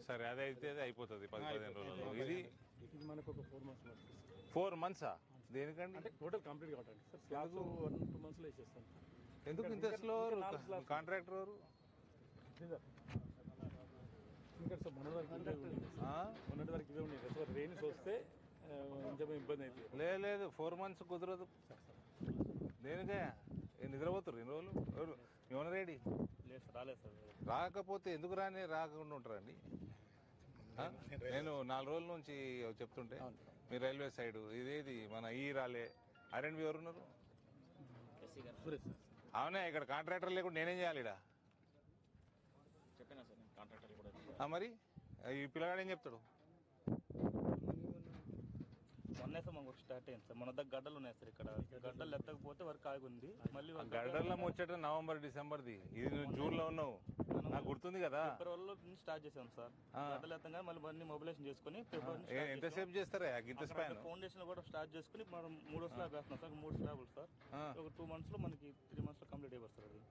సరే అదైతే అయిపోతుంది 10-15 రోజుల్లో. ఇది మనకు ఒక 4 months 4 months దేనికండి? అంటే టోటల్ కంప్లీట్ కావటండి సార్. స్లాబ్స్ 1-2 months లో వేసేస్తాం. ఎందుకు ఇంత స్లో? కాంట్రాక్టర్ ఎవరు? ఇంకా సార్ మొన్నటి వరకు ఇవే ఉన్నాయి కదా సార్. రెయిన్స్ వస్తే కొంచెం ఇబ్బంది అవుతుంది. లేదు 4 months కుదరదు. దేనికే నిద్రపోతారు 2 రోజులు? ఎవరు ఏమన్నా రెడీ లేదు సార్, రాలేదు సార్. రాకపోతే ఎందుకు రాకుండా ఉంటారండి? నేను 4 రోజుల నుంచి చెప్తుంటే మీరు రైల్వే సైడ్ ఇదేది మన రాలే R&B ఎవరున్నారు? అవునా, ఇక్కడ కాంట్రాక్టర్ లేకుండా నేనేం చేయాలి? ఇక్కడ మరి ఈ పిల్లగాడు ఏం చెప్తాడు? మొన్నే సార్ మాకు స్టార్ట్ అయింది సార్. మన దగ్గర గడ్డలు ఉన్నాయి సార్. ఇక్కడ గడ్డలు ఎత్తకపోతే వర్క్ ఆగి ఉంది. మళ్ళీ గడ్డల్లో ముచ్చట నవంబర్ డిసెంబర్ది, ఇది నువ్వు జూన్లో ఉన్నావు, నాకు గుర్తుంది కదా. ఫిబ్రవరిలో స్టార్ట్ చేసాం సార్. గడ్డలు ఎత్తంగా మళ్ళీ మొబిలైజేషన్ చేసుకుని ఎంతసేపు చేస్తారా? ఇంత స్పాన్ ఫౌండేషన్ కూడా స్టార్ట్ చేసుకుని మనం 3 స్లాబ్ వేస్తున్నాం సార్. 3 స్లాబులు సార్. ఒక 2 months లో మనకి 3 months లో కంప్లీట్ అయిపోతుంది సార్. అది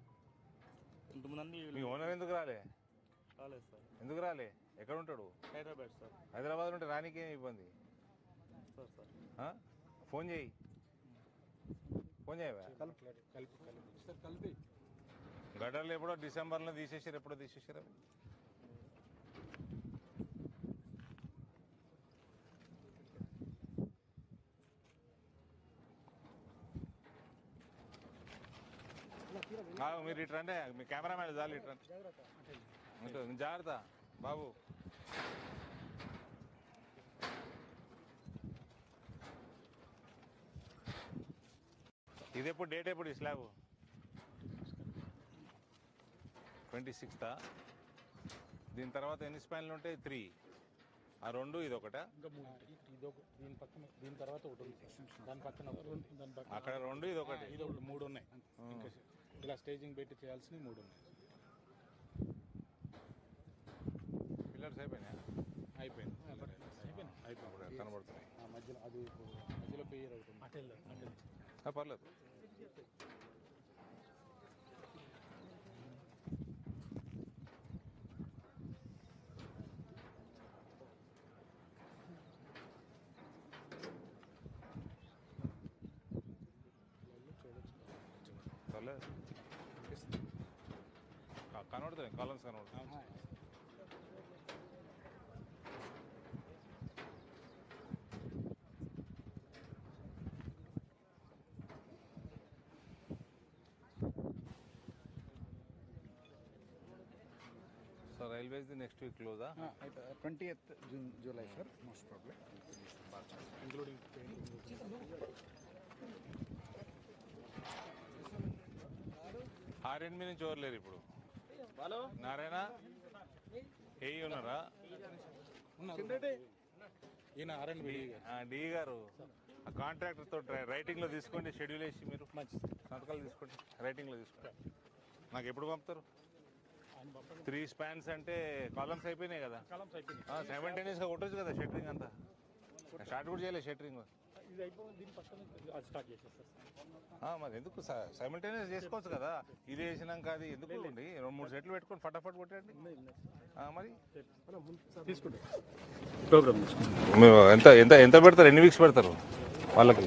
ఇంతమంది. మీ ఓనర్ ఎందుకు రాలేదు సార్? ఎందుకు రాలే? ఎక్కడ ఉంటాడు? హైదరాబాద్ సార్. హైదరాబాద్ ఉంటే రానికి ఏం ఇబ్బంది? ఫోన్ చేయి, గడ్డర్లు ఎప్పుడో డిసెంబర్లో తీసేసారు. ఎప్పుడో తీసేసారు. మీరు ఇటు రండి, మీ కెమెరామ్యాన్ చాలు ఇటు రండి. జాగ్రత్త బాబు. ఇది ఎప్పుడు డేట్ ఎప్పుడు? ఈ స్లాబ్ 26th. దీని తర్వాత ఎన్ని స్పాన్లు ఉంటాయి? 3. ఆ 2 ఇది ఒకట, దీని తర్వాత ఒకటి ఉంది. దాని పక్కన అక్కడ 2 ఇది ఒకటి, ఇది ఒకటి 3 ఉన్నాయి. ఇలా స్టేజింగ్ పెట్టి చేయాల్సినవి 3 ఉన్నాయి. పిల్లర్స్ అయిపోయినాయి? అయిపోయింది. కనబడుతున్నాయి మధ్యలో. అది మధ్యలో పేరు అవుతుంది. పర్లేదు. కనబడుతుంది, కాలమ్స్ కనబడుతుంది. So railway is the next week close, 20th July, sir, most probably. Including R&B నుంచి ఎవరు లేరు ఇప్పుడు? నారాయణ ఏ ఉన్నారా? ఈయన R&B డి గారు కాంట్రాక్టర్ తో రైటింగ్ లో తీసుకోండి. షెడ్యూల్ వేసి మీరు సంతకాలు తీసుకోండి, రైటింగ్ లో తీసుకోండి. నాకు ఎప్పుడు పంపుతారు? 3 spans అంటే కాలమ్స్ అయిపోయినాయి కదా. సైమల్టేనియస్ గా కొట్టచ్చు కదా షట్టరింగ్ అంతా. స్టార్ట్ కూడా చేయలేదు షట్టరింగ్. మరి ఎందుకు సైమల్టేనియస్ చేసుకోవచ్చు కదా. ఇది వేసినాక అది ఎందుకు? 2-3 సెట్లు పెట్టుకొని ఫటాఫట్ కొట్టండి. మరి ఎంత ఎంత ఎంత పెడతారు? ఎన్ని వీక్స్ పెడతారు వాళ్ళకి?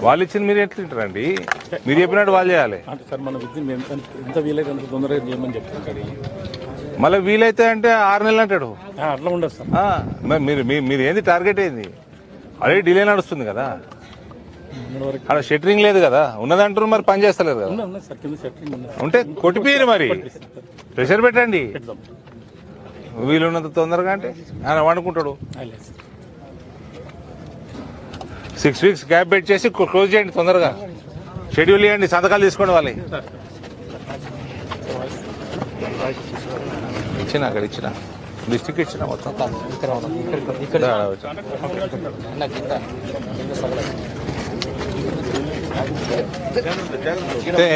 వాళ్ళు ఇచ్చింది మీరు ఎట్లా తింటారండి? మీరు చెప్పినట్టు వాళ్ళు చేయాలి. సార్ మన ఎంత వీలైతే అంత తొందరగా చేయమని చెప్తాను. మళ్ళీ వీలైతే అంటే 6 నెలలు అంటాడు. అట్లా ఉండదు సార్. మీరు ఏంది టార్గెట్ ఏంది? ఆల్రెడీ డిలే నడుస్తుంది కదా. అక్కడ షట్టరింగ్ లేదు కదా. ఉన్నదంటారు, మరి పని చేస్తలేదు కదా. ఉంటే కొట్టిపోయారు, మరి ప్రెషర్ పెట్టండి వీలున్నంత తొందరగా. అంటే ఆయన వండుకుంటాడు. 6 weeks గ్యాప్ పెట్టి చేసి క్లోజ్ చేయండి తొందరగా. షెడ్యూల్ ఇవ్వండి, సంతకాలు తీసుకోండి. వాళ్ళకి ఇచ్చిన, అక్కడ ఇచ్చిన, డిస్ట్రిక్ట్ ఇచ్చిన మొత్తం.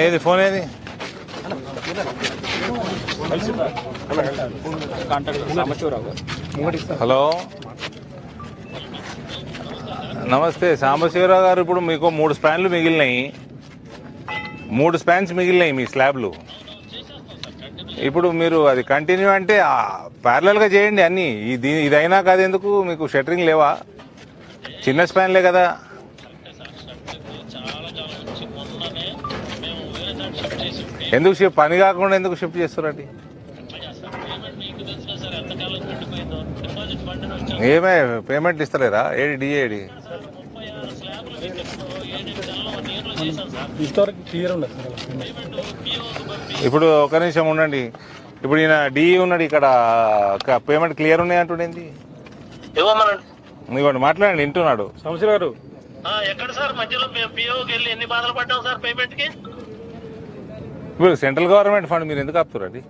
ఏది ఫోన్ ఏది? హలో, నమస్తే సాంబశివరావు గారు. ఇప్పుడు మీకు 3 స్పాన్లు మిగిలినాయి. 3 స్పాన్స్ మిగిలినాయి మీ స్లాబ్లు. ఇప్పుడు మీరు అది కంటిన్యూ అంటే ప్యారలల్గా చేయండి అన్నీ. ఇదైనా కాదు, ఎందుకు మీకు షట్టరింగ్ లేవా? చిన్న స్పాన్లే కదా. ఎందుకు పని కాకుండా ఎందుకు షిఫ్ట్ చేస్తారండి? ఏమే పేమెంట్ ఇస్తలేరా? ఏడి డిఏడి ఇప్పుడు ఒక నిమిషం ఉండండి. ఇప్పుడు ఈయన డిఈ ఉన్నాడు ఇక్కడ, పేమెంట్ క్లియర్ ఉన్నాయి అంటుండేంది? ఇవ్వండి, మాట్లాడండి, వింటున్నాడు. సంవత్సరం గారు ఎక్కడ సార్ మధ్యలో పిఓకి వెళ్ళి ఎన్ని బాధలు పడ్డాం సార్ పేమెంట్ కి? ఇప్పుడు సెంట్రల్ గవర్నమెంట్ ఫండ్ మీరు ఎందుకు ఆపుతారండి?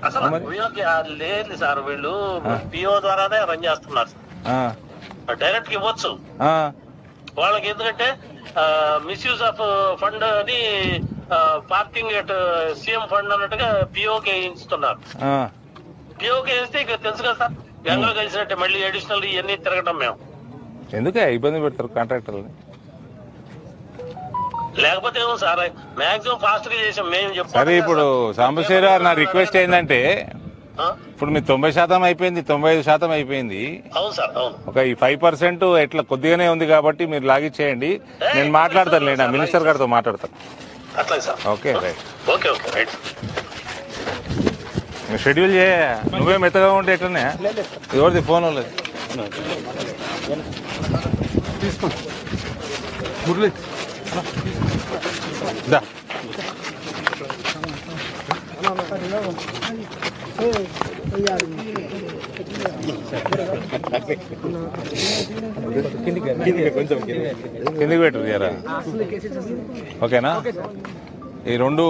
అసలు పిఓకి లేదు సార్, వీళ్ళు పిఓ ద్వారానే రన్ చేస్తున్నారు సార్. డైరెక్ట్ ఇవ్వచ్చు వాళ్ళకి, ఎందుకంటే మిస్యూజ్ ఆఫ్ ఫండ్ అని పార్కింగ్ ఎట్ సీఎం ఫండ్ అన్నట్టుగా పిఓకి ఇస్తున్నారు. పిఓకి వేస్తే ఇక తెలుసు కదా సార్, గంగలో కలిసినట్టే మళ్ళీ అడిషనల్ ఇవన్నీ తిరగటం. మేము ఎందుకే ఇబ్బంది పెడతారు కాంట్రాక్టర్ని? లేకపోతే ఏమో సార్ మాక్సిమం ఫాస్ట్ గా చేసాం మేము చెప్తాం. సరే, ఇప్పుడు సాంబశివరావు గారు నా రిక్వెస్ట్ ఏంటంటే, ఇప్పుడు మీ 90% అయిపోయింది, 95% అయిపోయింది. అవును సార్, అవును. ఒక ఈ 5% ఎట్లా కొద్దిగానే ఉంది కాబట్టి మీరు లాగిచ్చేయండి. నేను మాట్లాడతాను లేండి, మినిస్టర్ గారితో మాట్లాడతాను. అట్లా sir. Okay right. Okay okay right. Schedule చేయ, నువ్వే మెత్తగా ఉంటే ఎట్లనే ఎవరిది ఫోన్ లేదు. తీసుకోండి మురళి దా. కిందికి పెట్టు తీయరా. ఓకేనా? ఈ రెండు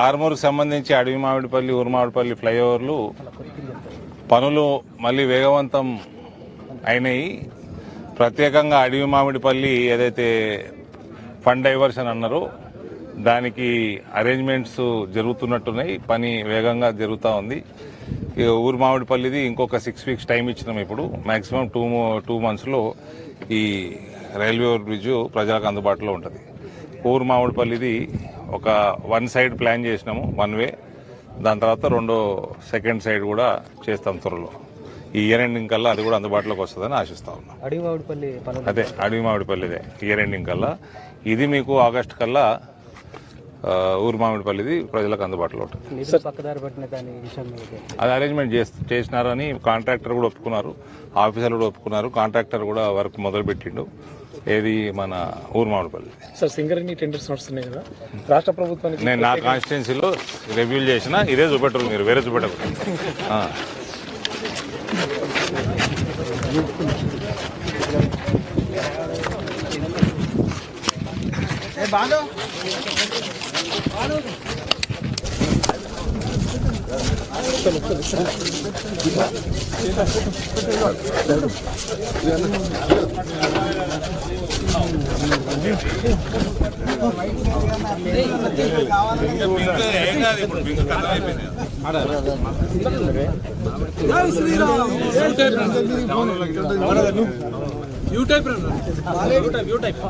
ఆర్మూర్కి సంబంధించి అడవి మామిడిపల్లి, ఊరుమామిడిపల్లి ఫ్లైఓవర్లు పనులు మళ్ళీ వేగవంతం అయినాయి. ప్రత్యేకంగా అడవి మామిడిపల్లి ఏదైతే ఫండ్ డైవర్షన్ అన్నారో దానికి అరేంజ్మెంట్స్ జరుగుతున్నట్టున్నాయి, పని వేగంగా జరుగుతూ ఉంది. ఊరు మామిడిపల్లిది ఇంకొక 6 వీక్స్ టైం ఇచ్చినాం. ఇప్పుడు మ్యాక్సిమం 2 monthsలో ఈ రైల్వే ఓవర్ బ్రిడ్జ్ ప్రజలకు అందుబాటులో ఉంటుంది. ఊరు మామిడిపల్లిది ఒక 1 side ప్లాన్ చేసినాము, 1 way. దాని తర్వాత సెకండ్ సైడ్ కూడా చేస్తాం త్వరలో. ఈ ఇయర్ ఎండింగ్ కల్లా అది కూడా అందుబాటులోకి వస్తుందని ఆశిస్తా ఉన్నాం. అదే అడవి మామిడిపల్లిదే ఇయర్ ఎండింగ్ కల్లా. ఇది మీకు ఆగస్టు కల్లా ఊరు మామిడిపల్లిది ప్రజలకు అందుబాటులో ఉంటుంది. అది అరేంజ్మెంట్ చేసినారని కాంట్రాక్టర్ కూడా ఒప్పుకున్నారు, ఆఫీసర్లు కూడా ఒప్పుకున్నారు. కాంట్రాక్టర్ కూడా వర్క్ మొదలు పెట్టిండు. ఏది మన ఊరు మామిడిపల్లి. సార్ సింగరేణి టెండర్స్ నడుస్తున్నాయి కదా, రాష్ట్ర ప్రభుత్వానికి నేను నా కాన్స్టిట్యున్సీలో రివ్యూ చేసిన, ఇదే చూపెట్టరు, మీరు వేరే చూపెట్టరు. You type